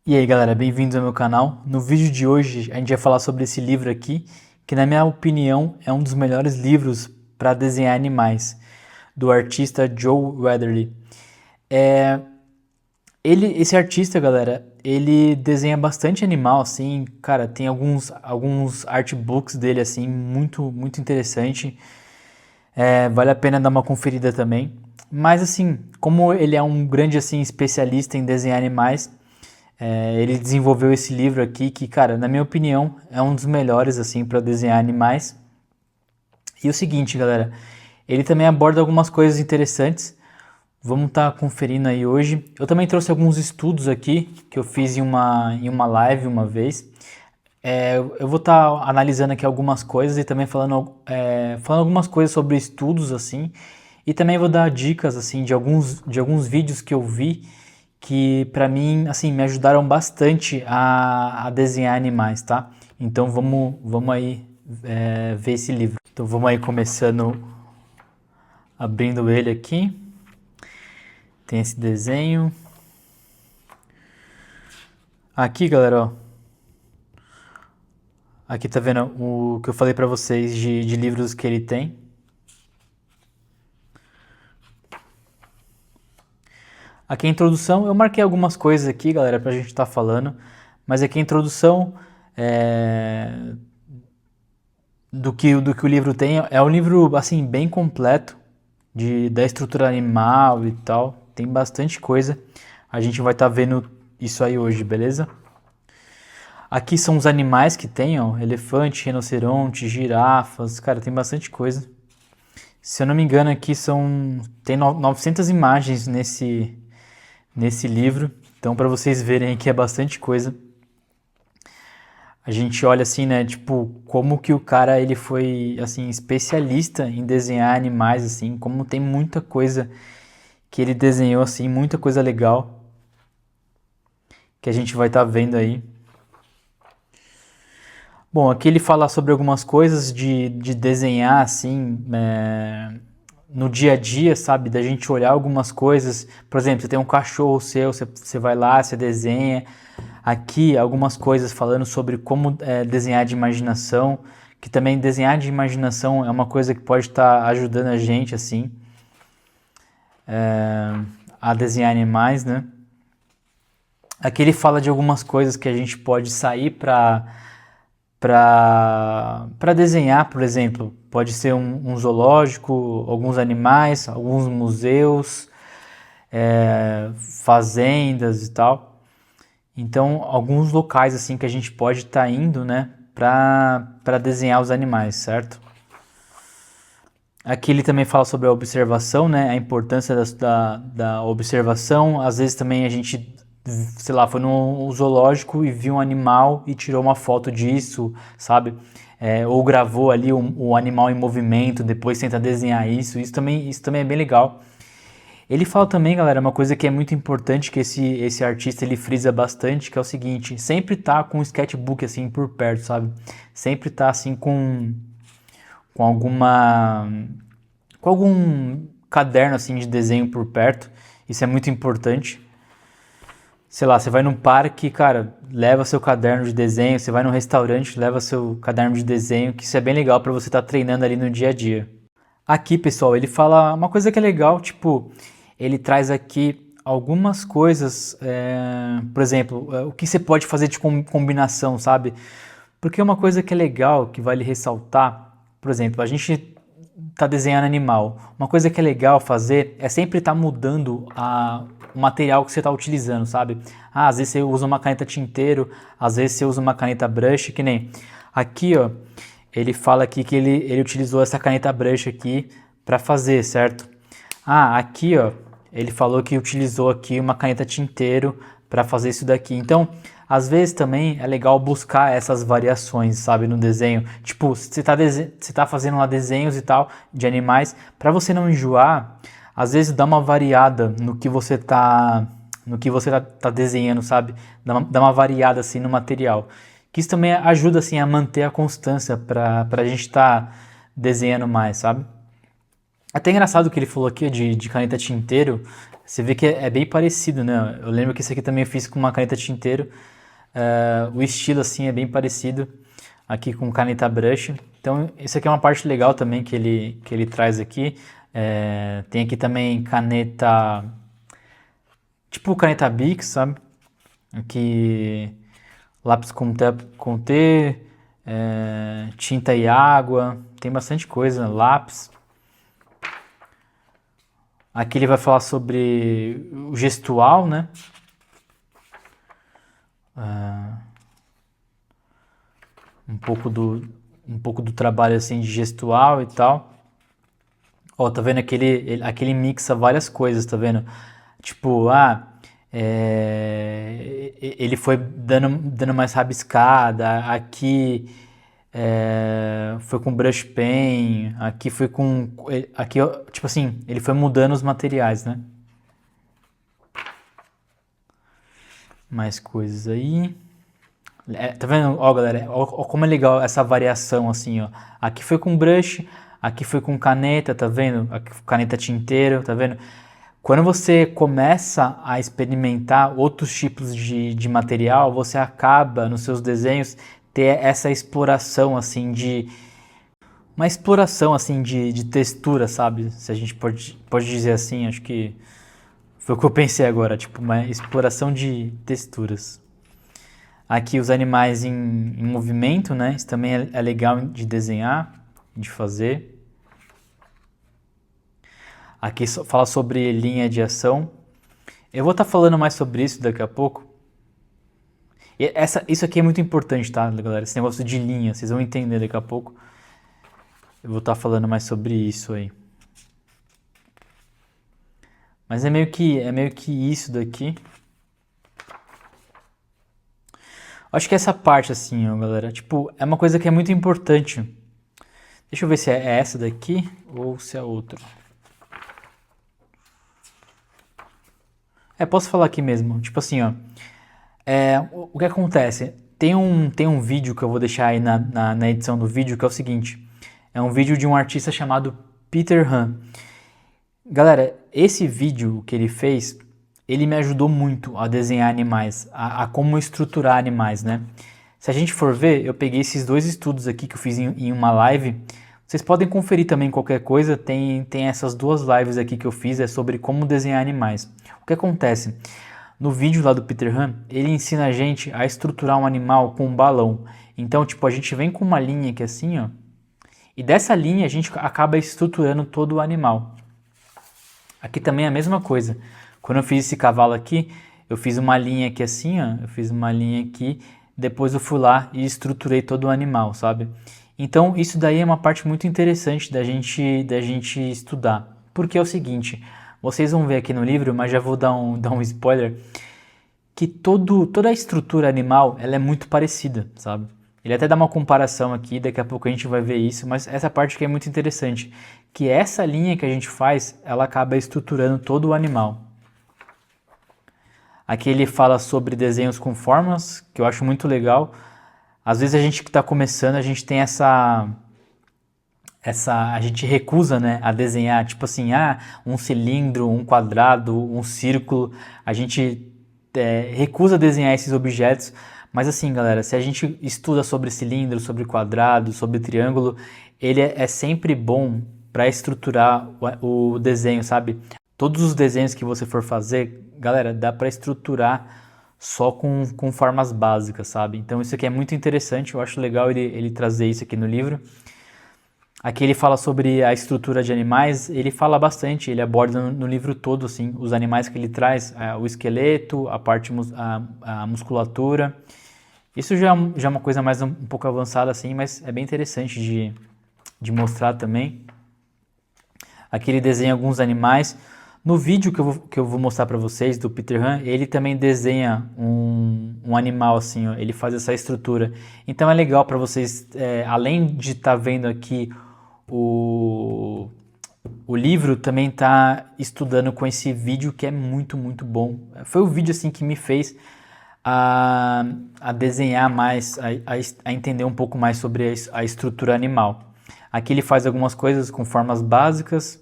E aí galera, bem-vindos ao meu canal. No vídeo de hoje a gente vai falar sobre esse livro aqui, que na minha opinião é um dos melhores livros para desenhar animais, do artista Joe Weatherly. Esse artista, galera, ele desenha bastante animal, assim, cara, tem alguns artbooks dele, assim, muito interessante. Vale a pena dar uma conferida também. Mas assim, como ele é um grande assim especialista em desenhar animais, ele desenvolveu esse livro aqui que, cara, na minha opinião, é um dos melhores assim para desenhar animais. E o seguinte, galera, ele também aborda algumas coisas interessantes. Vamos estar conferindo aí hoje. Eu também trouxe alguns estudos aqui que eu fiz em uma live uma vez. Eu vou estar analisando aqui algumas coisas e também falando algumas coisas sobre estudos assim. E também vou dar dicas assim de alguns vídeos que eu vi que para mim assim me ajudaram bastante a desenhar animais, tá? Então vamos aí ver esse livro. Então vamos aí começando abrindo ele aqui. Tem esse desenho. Aqui, galera, ó. Aqui tá vendo o que eu falei pra vocês de livros que ele tem. Aqui a introdução, eu marquei algumas coisas aqui, galera, pra gente estar falando. Mas aqui a introdução do que o livro tem. É um livro, assim, bem completo da estrutura animal e tal. Tem bastante coisa. A gente vai estar vendo isso aí hoje, beleza? Aqui são os animais que tem, ó. Elefante, rinoceronte, girafas. Cara, tem bastante coisa. Se eu não me engano, aqui tem 900 imagens nesse livro. Então, para vocês verem aqui, é bastante coisa. A gente olha assim, né, tipo, como que o cara ele foi assim especialista em desenhar animais assim, como tem muita coisa que ele desenhou assim, muita coisa legal que a gente vai estar vendo aí. Bom, aqui ele fala sobre algumas coisas de desenhar assim, no dia a dia, sabe? Da gente olhar algumas coisas. Por exemplo, você tem um cachorro seu, você vai lá, você desenha. Aqui algumas coisas falando sobre como desenhar de imaginação, que também desenhar de imaginação é uma coisa que pode estar ajudando a gente assim a desenhar animais, né? Aqui ele fala de algumas coisas que a gente pode sair para desenhar, por exemplo, pode ser um zoológico, alguns animais, alguns museus, fazendas e tal. Então, alguns locais assim que a gente pode estar indo, né, para desenhar os animais, certo? Aqui ele também fala sobre a observação, né, a importância da observação. Às vezes também a gente, sei lá, foi no zoológico e viu um animal e tirou uma foto disso, sabe? Ou gravou ali o animal em movimento, depois tenta desenhar isso. Isso também é bem legal. Ele fala também, galera, uma coisa que é muito importante, que esse artista ele frisa bastante, que é o seguinte: sempre tá com um sketchbook assim por perto, sabe? Sempre tá assim com alguma com algum caderno assim de desenho por perto. Isso é muito importante. Sei lá, você vai num parque, cara, leva seu caderno de desenho. Você vai num restaurante, leva seu caderno de desenho, que isso é bem legal para você estar treinando ali no dia a dia. Aqui, pessoal, ele fala uma coisa que é legal, tipo, ele traz aqui algumas coisas, por exemplo, o que você pode fazer de combinação, sabe? Porque uma coisa que é legal, que vale ressaltar, por exemplo, a gente tá desenhando animal. Uma coisa que é legal fazer é sempre estar mudando o material que você está utilizando, sabe? Às vezes você usa uma caneta tinteiro, às vezes você usa uma caneta brush, que nem aqui, ó. Ele fala aqui que ele utilizou essa caneta brush aqui para fazer, certo? Aqui, ó, ele falou que utilizou aqui uma caneta tinteiro para fazer isso daqui. Então, às vezes também é legal buscar essas variações, sabe, no desenho. Tipo, você tá fazendo lá desenhos e tal de animais, para você não enjoar, às vezes dá uma variada no que você tá desenhando, sabe? Dá uma variada assim no material. Que isso também ajuda assim a manter a constância para a gente estar desenhando mais, sabe? Até engraçado o que ele falou aqui de caneta tinteiro. Você vê que é bem parecido, né? Eu lembro que esse aqui também eu fiz com uma caneta tinteiro. O estilo, assim, é bem parecido aqui com caneta brush. Então, isso aqui é uma parte legal também que ele traz aqui. Tem aqui também caneta, tipo caneta Bic, sabe? Aqui, lápis com T, tinta e água. Tem bastante coisa, lápis. Aqui ele vai falar sobre o gestual, né? Um pouco um pouco do trabalho assim de gestual e tal. Ó, tá vendo aqui ele mixa várias coisas, tá vendo? Tipo, ele foi dando mais rabiscada, aqui foi com brush pen, aqui foi com, aqui, ó, tipo assim, ele foi mudando os materiais, né? Mais coisas aí. Tá vendo? Ó, galera, ó como é legal essa variação, assim, ó. Aqui foi com brush, aqui foi com caneta, tá vendo? Aqui caneta tinteiro, tá vendo? Quando você começa a experimentar outros tipos de material, você acaba, nos seus desenhos, ter essa exploração, assim, uma exploração, assim, de textura, sabe? Se a gente pode dizer assim, acho que foi o que eu pensei agora, tipo, uma exploração de texturas. Aqui os animais em movimento, né? Isso também é legal de desenhar, de fazer. Aqui fala sobre linha de ação. Eu vou estar falando mais sobre isso daqui a pouco. Isso aqui é muito importante, tá, galera? Esse negócio de linha, vocês vão entender daqui a pouco. Eu vou estar falando mais sobre isso aí. Mas é meio que isso daqui. Acho que essa parte, assim, ó, galera, tipo, é uma coisa que é muito importante. Deixa eu ver se é essa daqui ou se é outra. Posso falar aqui mesmo. Tipo assim, ó. O que acontece? Tem um vídeo que eu vou deixar aí na edição do vídeo, que é o seguinte. É um vídeo de um artista chamado Peter Han. Galera, esse vídeo que ele fez, ele me ajudou muito a desenhar animais, a como estruturar animais, né? Se a gente for ver, eu peguei esses dois estudos aqui que eu fiz em uma live. Vocês podem conferir também qualquer coisa, tem essas duas lives aqui que eu fiz, é sobre como desenhar animais. O que acontece? No vídeo lá do Peter Han, ele ensina a gente a estruturar um animal com um balão. Então, tipo, a gente vem com uma linha aqui assim, ó, e dessa linha a gente acaba estruturando todo o animal. Aqui também é a mesma coisa. Quando eu fiz esse cavalo aqui, eu fiz uma linha aqui assim, ó, eu fiz uma linha aqui, depois eu fui lá e estruturei todo o animal, sabe? Então, isso daí é uma parte muito interessante da gente estudar. Porque é o seguinte, vocês vão ver aqui no livro, mas já vou dar um spoiler, que toda a estrutura animal, ela é muito parecida, sabe? Ele até dá uma comparação aqui, daqui a pouco a gente vai ver isso, mas essa parte que é muito interessante, que essa linha que a gente faz, ela acaba estruturando todo o animal. Aqui ele fala sobre desenhos com formas, que eu acho muito legal. Às vezes a gente que está começando, a gente tem a gente recusa, né, a desenhar, tipo assim, um cilindro, um quadrado, um círculo. A gente recusa desenhar esses objetos, mas assim, galera, se a gente estuda sobre cilindro, sobre quadrado, sobre triângulo, ele é sempre bom para estruturar o desenho, sabe? Todos os desenhos que você for fazer, galera, dá para estruturar só com formas básicas, sabe? Então isso aqui é muito interessante, eu acho legal ele trazer isso aqui no livro. Aqui ele fala sobre a estrutura de animais, ele fala bastante, ele aborda no livro todo, assim, os animais que ele traz, o esqueleto, a parte, a musculatura. Isso já é uma coisa mais um pouco avançada, assim, mas é bem interessante de mostrar também. Aqui ele desenha alguns animais. No vídeo que eu vou mostrar para vocês, do Peter Han, ele também desenha um animal, assim, ó, ele faz essa estrutura. Então é legal para vocês, além de estar vendo aqui o livro, também tá estudando com esse vídeo que é muito, muito bom. Foi o vídeo assim que me fez a desenhar mais, a entender um pouco mais sobre a estrutura animal. Aqui ele faz algumas coisas com formas básicas,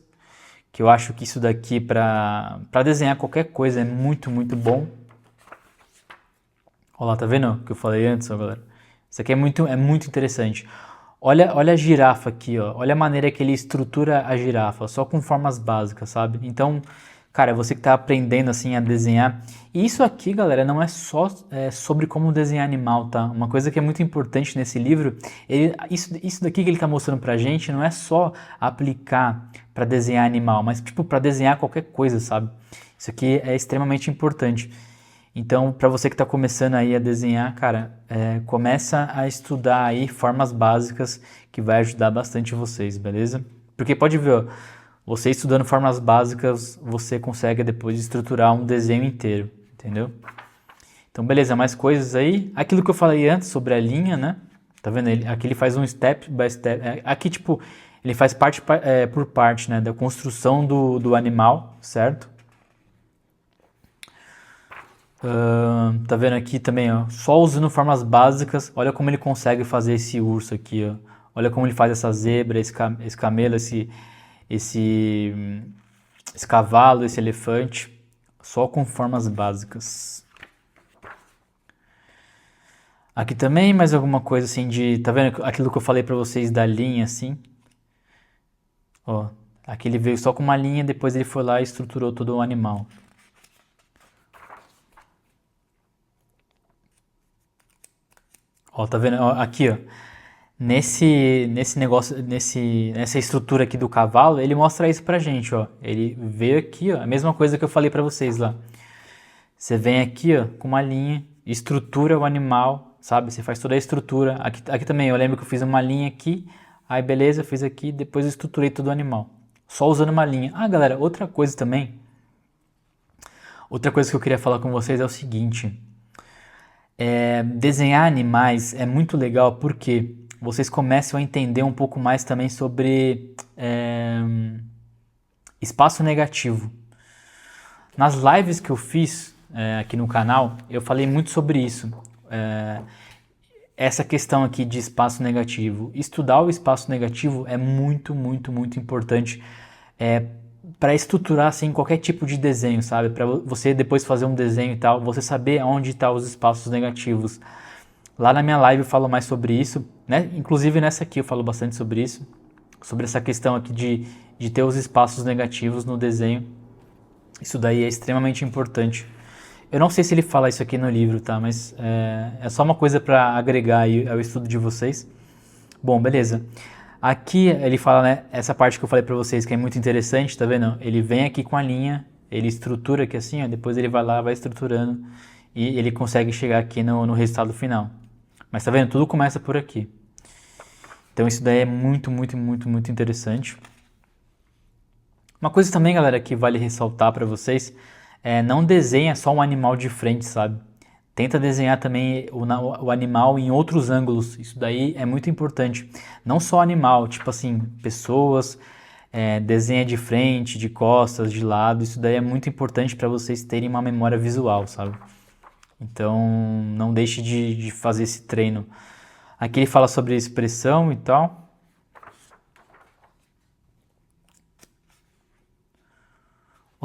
que eu acho que isso daqui para desenhar qualquer coisa é muito, muito bom. Olha lá, tá vendo o que eu falei antes, ó, galera? Isso aqui é muito interessante. Olha a girafa aqui, ó. Olha a maneira que ele estrutura a girafa, só com formas básicas, sabe? Então, cara, você que tá aprendendo assim a desenhar. E isso aqui, galera, não é só sobre como desenhar animal, tá? Uma coisa que é muito importante nesse livro, isso daqui que ele tá mostrando pra gente não é só aplicar para desenhar animal, mas tipo para desenhar qualquer coisa, sabe? Isso aqui é extremamente importante. Então, para você que está começando aí a desenhar, cara, começa a estudar aí formas básicas que vai ajudar bastante vocês, beleza? Porque pode ver, ó, você estudando formas básicas, você consegue depois estruturar um desenho inteiro, entendeu? Então, beleza, mais coisas aí. Aquilo que eu falei antes sobre a linha, né? Tá vendo? Aqui ele faz um step by step. Aqui, tipo, ele faz parte por parte, né? Da construção do animal, certo? Tá vendo aqui também, ó, só usando formas básicas, olha como ele consegue fazer esse urso aqui, ó. Olha como ele faz essa zebra, esse camelo, esse, esse cavalo, esse elefante, só com formas básicas. Aqui também mais alguma coisa assim de, tá vendo aquilo que eu falei pra vocês da linha assim? Ó, aqui ele veio só com uma linha, depois ele foi lá e estruturou todo o animal. Ó, tá vendo? Ó, aqui, ó. Nesse negócio, nessa estrutura aqui do cavalo, ele mostra isso pra gente, ó. Ele veio aqui, ó, a mesma coisa que eu falei pra vocês lá. Você vem aqui, ó, com uma linha, estrutura o animal, sabe? Você faz toda a estrutura. Aqui também, eu lembro que eu fiz uma linha aqui, aí beleza, eu fiz aqui, depois eu estruturei todo o animal. Só usando uma linha. Ah, galera, outra coisa que eu queria falar com vocês é o seguinte. Desenhar animais é muito legal porque vocês começam a entender um pouco mais também sobre espaço negativo. Nas lives que eu fiz aqui no canal, eu falei muito sobre isso. Essa questão aqui de espaço negativo. Estudar o espaço negativo é muito, muito, muito importante para estruturar assim qualquer tipo de desenho, sabe? Para você depois fazer um desenho e tal, você saber onde estão os espaços negativos. Lá na minha live eu falo mais sobre isso, né? Inclusive nessa aqui eu falo bastante sobre isso, sobre essa questão aqui de ter os espaços negativos no desenho. Isso daí é extremamente importante. Eu não sei se ele fala isso aqui no livro, tá? Mas é só uma coisa para agregar aí ao estudo de vocês. Bom, beleza. Aqui ele fala, né, essa parte que eu falei pra vocês que é muito interessante, tá vendo? Ele vem aqui com a linha, ele estrutura aqui assim, ó, depois ele vai lá, vai estruturando e ele consegue chegar aqui no resultado final. Mas tá vendo? Tudo começa por aqui. Então isso daí é muito, muito, muito, muito interessante. Uma coisa também, galera, que vale ressaltar pra vocês não desenha só um animal de frente, sabe? Tenta desenhar também o animal em outros ângulos. Isso daí é muito importante. Não só animal, tipo assim, pessoas, desenha de frente, de costas, de lado. Isso daí é muito importante para vocês terem uma memória visual, sabe? Então, não deixe de fazer esse treino. Aqui ele fala sobre expressão e tal.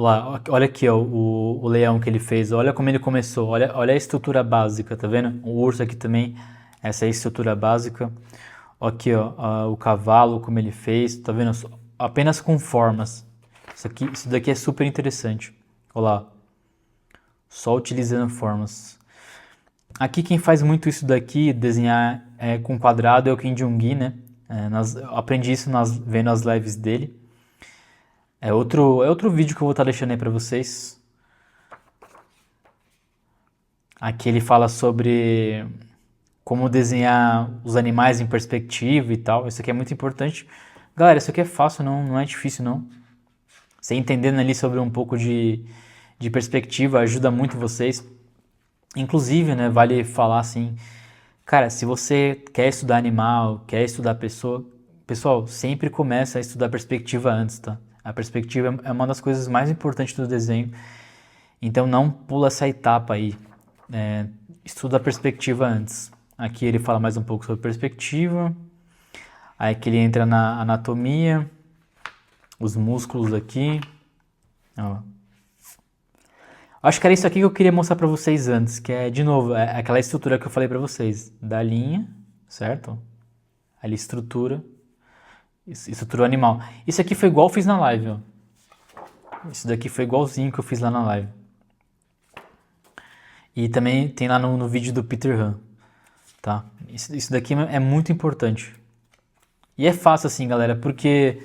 Olha aqui ó, o leão que ele fez, olha como ele começou, olha a estrutura básica, tá vendo? O urso aqui também, essa é a estrutura básica. Aqui ó, o cavalo, como ele fez, tá vendo? Apenas com formas. Isso daqui é super interessante. Olha lá, só utilizando formas. Aqui quem faz muito isso daqui, desenhar com quadrado, é o Kim Jong-gi, né? Aprendi isso vendo as lives dele. É outro vídeo que eu vou estar deixando aí pra vocês. Aqui ele fala sobre como desenhar os animais em perspectiva e tal. Isso aqui é muito importante. Galera, isso aqui é fácil, não é difícil não. Você entendendo ali sobre um pouco de perspectiva ajuda muito vocês. Inclusive, né, vale falar assim, cara, se você quer estudar animal, quer estudar pessoa, pessoal, sempre começa a estudar perspectiva antes, tá? A perspectiva é uma das coisas mais importantes do desenho. Então não pula essa etapa aí. Estuda a perspectiva antes. Aqui ele fala mais um pouco sobre perspectiva. Aí que ele entra na anatomia. os músculos aqui. Ó. Acho que era isso aqui que eu queria mostrar pra vocês antes, que é, de novo, é aquela estrutura que eu falei pra vocês, da linha, certo? Ali estrutura animal. Isso aqui foi igual eu fiz na live, ó. Isso daqui foi igualzinho que eu fiz lá na live. E também tem lá no vídeo do Peter Han, tá? Isso daqui é muito importante. E é fácil assim, galera, porque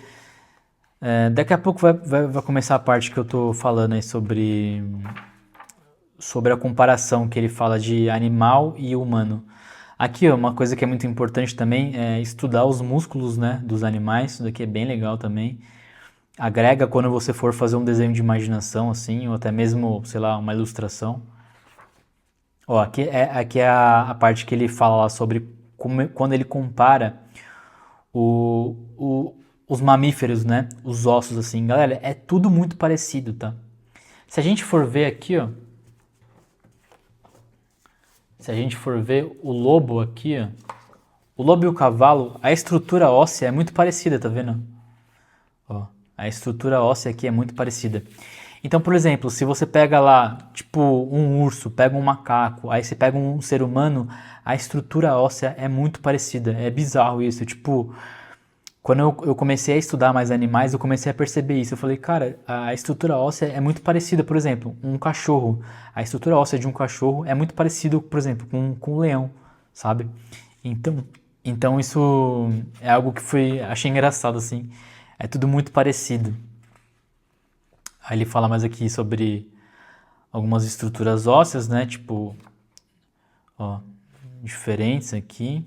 daqui a pouco vai começar a parte que eu tô falando aí sobre a comparação que ele fala de animal e humano. Aqui, ó, uma coisa que é muito importante também é estudar os músculos, né, dos animais. Isso daqui é bem legal também. Agrega quando você for fazer um desenho de imaginação, assim, ou até mesmo, sei lá, uma ilustração. Ó, aqui é a parte que ele fala lá sobre quando ele compara os mamíferos, né? Os ossos, assim. Galera, é tudo muito parecido, tá? Se a gente for ver aqui, ó. Se a gente for ver o lobo aqui, ó. O lobo e o cavalo, a estrutura óssea é muito parecida, tá vendo? Ó, a estrutura óssea aqui é muito parecida. Então, por exemplo, se você pega lá, tipo, um urso, pega um macaco, aí você pega um ser humano, a estrutura óssea é muito parecida. É bizarro isso. Tipo, quando eu comecei a estudar mais animais, eu comecei a perceber isso. Eu falei, cara, a estrutura óssea é muito parecida. Por exemplo, um cachorro. A estrutura óssea de um cachorro é muito parecido, por exemplo, com um leão, sabe? Então isso é algo que achei engraçado, assim. É tudo muito parecido. Aí ele fala mais aqui sobre algumas estruturas ósseas, né? Tipo, ó, diferentes aqui.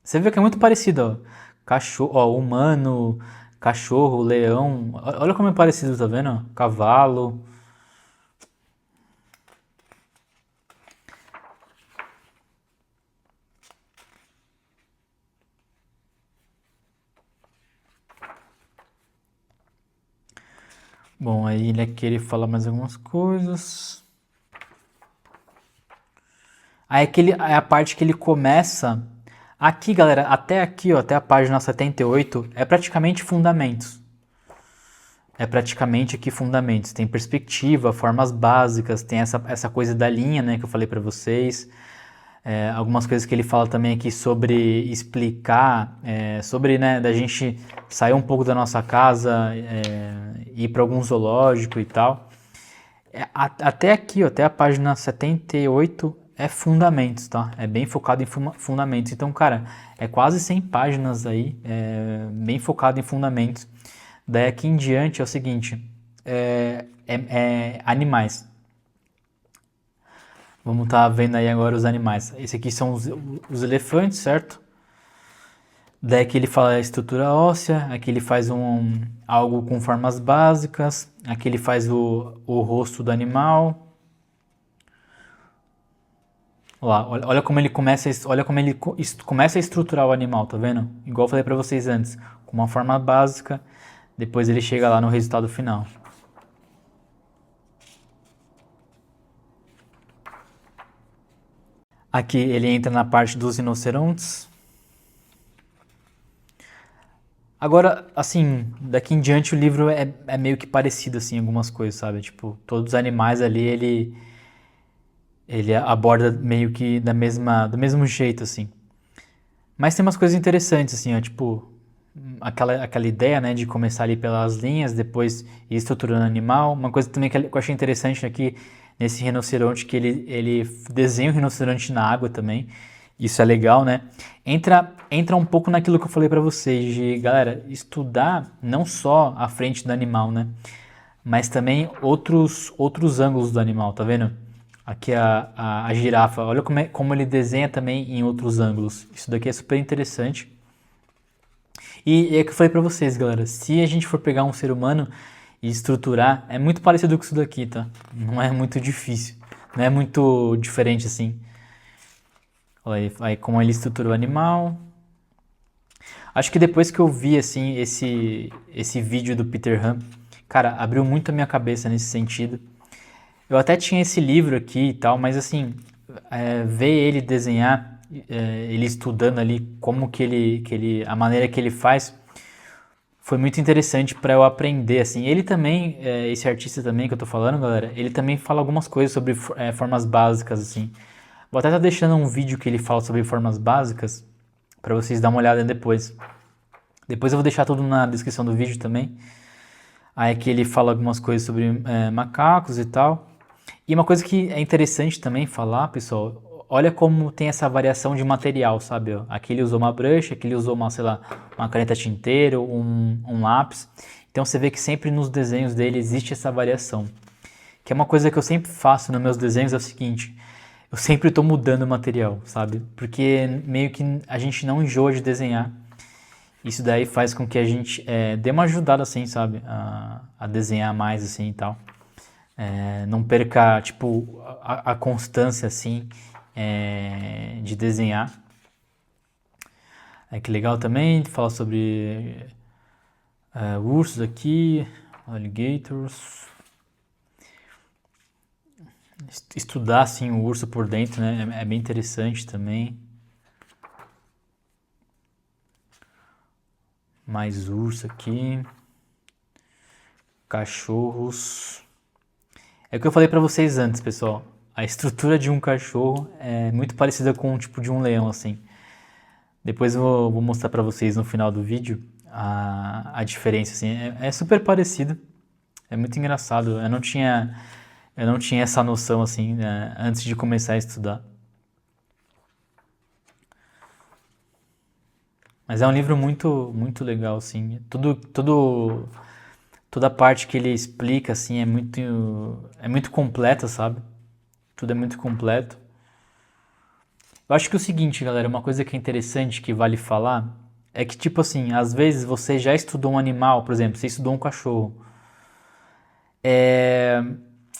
Você vê que é muito parecido, ó. Cachorro, ó, humano, cachorro, leão. Olha como é parecido, tá vendo? Cavalo. Bom, aí aqui ele fala mais algumas coisas. Aí a parte que ele começa. Aqui, galera, até aqui, ó, até a página 78, é praticamente fundamentos. É praticamente aqui fundamentos. Tem perspectiva, formas básicas, tem essa coisa da linha, né, que eu falei pra vocês. Algumas coisas que ele fala também aqui sobre explicar, sobre, né, da gente sair um pouco da nossa casa, ir para algum zoológico e tal. Até aqui, ó, até a página 78 é fundamentos, tá? É bem focado em fundamentos. Então, cara, é quase 100 páginas aí, bem focado em fundamentos. Daí aqui em diante é o seguinte, animais. Vamos estar vendo aí agora os animais. Esse aqui são os elefantes, certo? Daí aqui ele fala a estrutura óssea, aqui ele faz algo com formas básicas, aqui ele faz o rosto do animal. Olha como ele começa, começa a estruturar o animal, tá vendo? Igual eu falei pra vocês antes, com uma forma básica, depois ele chega lá no resultado final. Aqui ele entra na parte dos rinocerontes. Agora, assim, daqui em diante o livro é meio que parecido, assim, algumas coisas, sabe? Tipo, todos os animais ali, ele aborda meio que do mesmo jeito, assim. Mas tem umas coisas interessantes, assim, ó, tipo, aquela ideia, né, de começar ali pelas linhas, depois ir estruturando o animal. Uma coisa também que eu achei interessante aqui nesse rinoceronte, que ele desenha o rinoceronte na água também. Isso é legal, né? Entra um pouco naquilo que eu falei pra vocês, de, galera, estudar não só a frente do animal, né? Mas também outros ângulos do animal, tá vendo? Aqui a girafa, olha como ele desenha também em outros ângulos. Isso daqui é super interessante. E é o que eu falei pra vocês, galera. Se a gente for pegar um ser humano e estruturar, é muito parecido com isso daqui, tá? Não é muito difícil. Não é muito diferente assim. Olha aí como ele estrutura o animal. Acho que depois que eu vi, assim, esse vídeo do Peter Han, cara, abriu muito a minha cabeça nesse sentido. Eu até tinha esse livro aqui e tal, mas assim, ver ele desenhar, ele estudando ali como a maneira que ele faz, foi muito interessante para eu aprender, assim. Ele também, esse artista também que eu tô falando, galera, ele também fala algumas coisas sobre formas básicas, assim. Vou até estar deixando um vídeo que ele fala sobre formas básicas para vocês dar uma olhada depois. Depois eu vou deixar tudo na descrição do vídeo também. Aí aqui ele fala algumas coisas sobre macacos e tal. E uma coisa que é interessante também falar, pessoal, olha como tem essa variação de material, sabe? Aqui ele usou uma brush, aqui ele usou uma, sei lá, uma caneta tinteiro, um lápis. Então você vê que sempre nos desenhos dele existe essa variação. Que é uma coisa que eu sempre faço nos meus desenhos, é o seguinte, eu sempre estou mudando o material, sabe? Porque meio que a gente não enjoa de desenhar. Isso daí faz com que a gente dê uma ajudada, assim, sabe? A desenhar mais, assim, e tal. Não perca, tipo, a constância, assim, de desenhar. Que legal também, fala sobre ursos aqui, alligators. Estudar, assim, o urso por dentro, né? É bem interessante também. Mais urso aqui. Cachorros. É o que eu falei pra vocês antes, pessoal. A estrutura de um cachorro é muito parecida com o tipo de um leão, assim. Depois eu vou mostrar pra vocês no final do vídeo a diferença, assim. É super parecido. É muito engraçado. Eu não tinha essa noção, assim, né, antes de começar a estudar. Mas é um livro muito, muito legal, assim. Toda a parte que ele explica, assim, é muito completa, sabe? Tudo é muito completo. Eu acho que é o seguinte, galera, uma coisa que é interessante, que vale falar, é que, tipo assim, às vezes você já estudou um animal, por exemplo, você estudou um cachorro. É,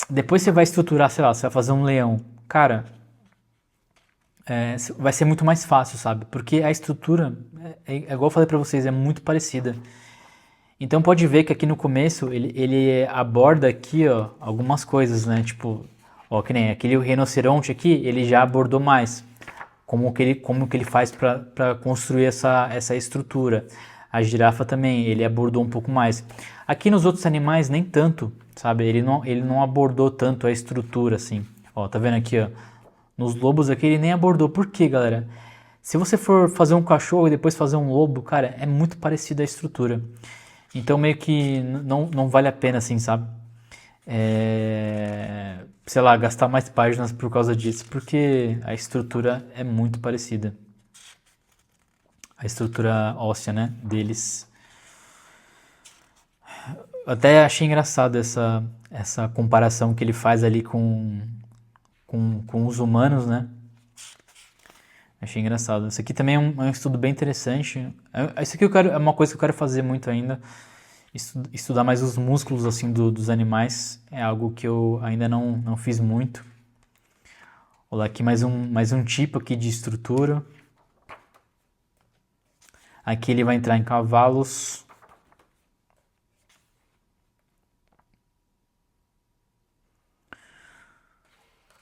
Depois você vai estruturar, sei lá, você vai fazer um leão. Cara, vai ser muito mais fácil, sabe? Porque a estrutura, igual eu falei pra vocês, é muito parecida. Então pode ver que aqui no começo ele aborda aqui, ó, algumas coisas, né? Tipo, ó, que nem aquele rinoceronte aqui, ele já abordou mais. Como que ele faz para construir essa estrutura. A girafa também, ele abordou um pouco mais. Aqui nos outros animais, nem tanto, sabe? Ele não abordou tanto a estrutura, assim. Ó, tá vendo aqui, ó? Nos lobos aqui ele nem abordou. Por quê, galera? Se você for fazer um cachorro e depois fazer um lobo, cara, é muito parecido a estrutura. Então meio que não vale a pena, assim, sabe? Sei lá, gastar mais páginas por causa disso, porque a estrutura é muito parecida. A estrutura óssea, né, deles. Eu até achei engraçado essa comparação que ele faz ali com os humanos, né? Achei engraçado. Isso aqui também é um estudo bem interessante. Isso aqui é uma coisa que eu quero fazer muito ainda. Estudar mais os músculos assim dos animais é algo que eu ainda não fiz muito. Olha aqui mais um tipo aqui de estrutura. Aqui ele vai entrar em cavalos.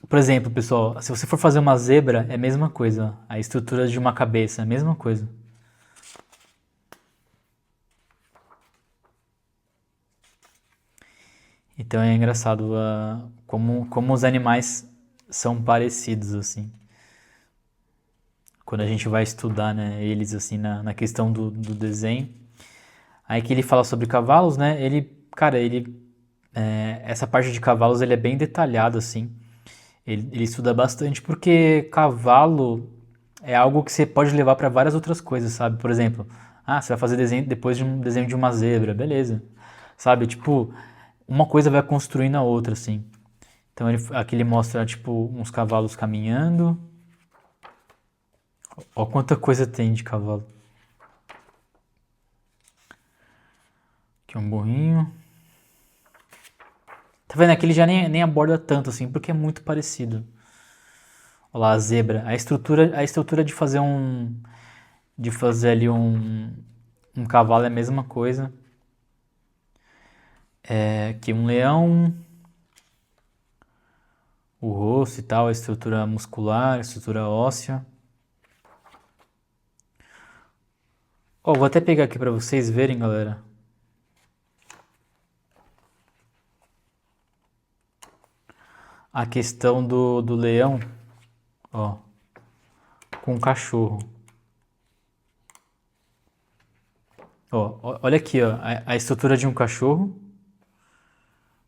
Por exemplo, pessoal, se você for fazer uma zebra, é a mesma coisa. A estrutura de uma cabeça é a mesma coisa. Então é engraçado como os animais são parecidos, assim. Quando a gente vai estudar, né, eles, assim, na questão do desenho. Aí que ele fala sobre cavalos, né? Cara, essa parte de cavalos ele é bem detalhado, assim. Ele estuda bastante porque cavalo é algo que você pode levar para várias outras coisas, sabe? Por exemplo, você vai fazer desenho depois de um desenho de uma zebra, beleza. Sabe? Tipo, uma coisa vai construindo a outra, assim. Então aqui ele mostra, tipo, uns cavalos caminhando. Ó quanta coisa tem de cavalo. Aqui um burrinho. Tá vendo? Aqui ele já nem aborda tanto, assim, porque é muito parecido. Olha lá, a zebra. A estrutura de fazer ali um cavalo é a mesma coisa. Aqui um leão, o rosto e tal, a estrutura muscular, a estrutura óssea. Ó, vou até pegar aqui pra vocês verem, galera. a questão do leão, ó, com o cachorro. Ó, olha aqui, ó, a estrutura de um cachorro.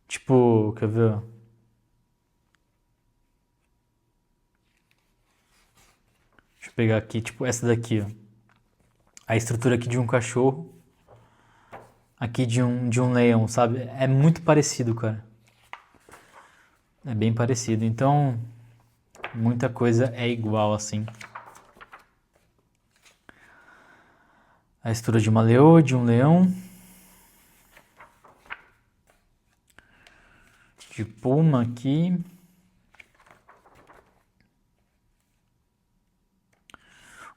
Tipo, quer ver? Ó? Deixa eu pegar aqui, tipo essa daqui, ó. A estrutura aqui de um cachorro, aqui de um leão, sabe? É muito parecido, cara. É bem parecido. Então, muita coisa é igual assim. A estrutura de uma leoa, de um leão, de puma aqui.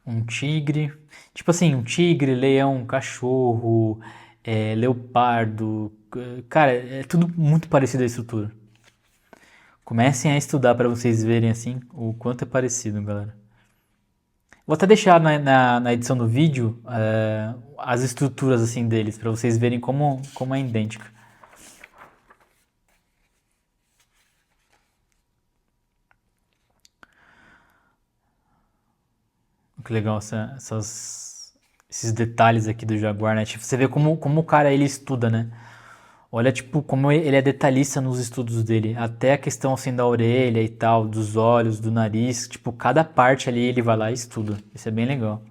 Um tigre. Tipo assim, um tigre, leão, cachorro, leopardo. Cara, é tudo muito parecido a estrutura. Comecem a estudar para vocês verem assim o quanto é parecido, galera. Vou até deixar na edição do vídeo as estruturas assim deles para vocês verem como é idêntica. Que legal esses detalhes aqui do Jaguar, né? Tipo, você vê como o cara ele estuda, né? Olha, tipo, como ele é detalhista nos estudos dele. Até a questão, assim, da orelha e tal, dos olhos, do nariz. Tipo, cada parte ali ele vai lá e estuda. Isso é bem legal.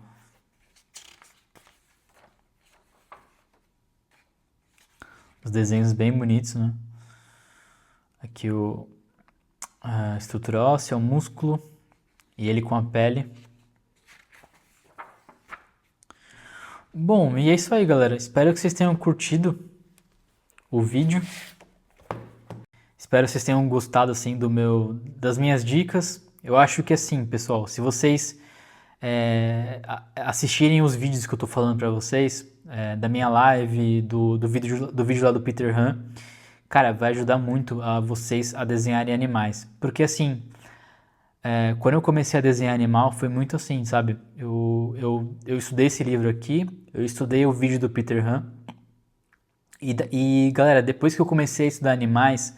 Os desenhos bem bonitos, né? Aqui a estrutura óssea, o músculo. E ele com a pele. Bom, e é isso aí, galera. Espero que vocês tenham curtido o vídeo. Espero que vocês tenham gostado assim das minhas dicas. Eu acho que assim, pessoal, se vocês assistirem os vídeos que eu tô falando para vocês, da minha live, do vídeo lá do Peter Han, cara, vai ajudar muito a vocês a desenharem animais. Porque assim, quando eu comecei a desenhar animal, foi muito assim, sabe? Eu estudei esse livro aqui, eu estudei o vídeo do Peter Han, e galera, depois que eu comecei a estudar animais,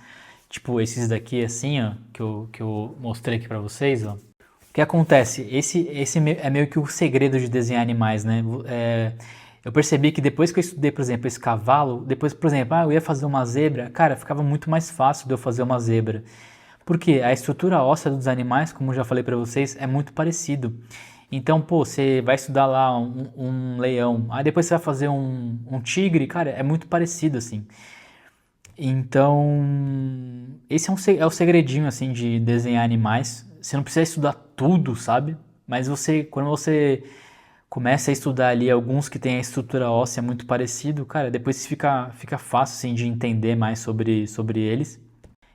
tipo esses daqui assim, ó, que eu mostrei aqui pra vocês, ó. O que acontece? Esse é meio que o segredo de desenhar animais, né? Eu percebi que depois que eu estudei, por exemplo, esse cavalo, depois, por exemplo, eu ia fazer uma zebra, cara, ficava muito mais fácil de eu fazer uma zebra. Porque a estrutura óssea dos animais, como eu já falei pra vocês, é muito parecido. Então, pô, você vai estudar lá um leão, aí depois você vai fazer um tigre, cara, é muito parecido, assim. Então, esse é o segredinho, assim, de desenhar animais. Você não precisa estudar tudo, sabe? Mas quando você começa a estudar ali alguns que têm a estrutura óssea muito parecido, cara, depois fica fácil, assim, de entender mais sobre eles.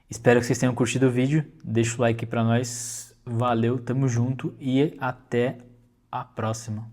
Espero que vocês tenham curtido o vídeo. Deixa o like pra nós. Valeu, tamo junto e até a próxima.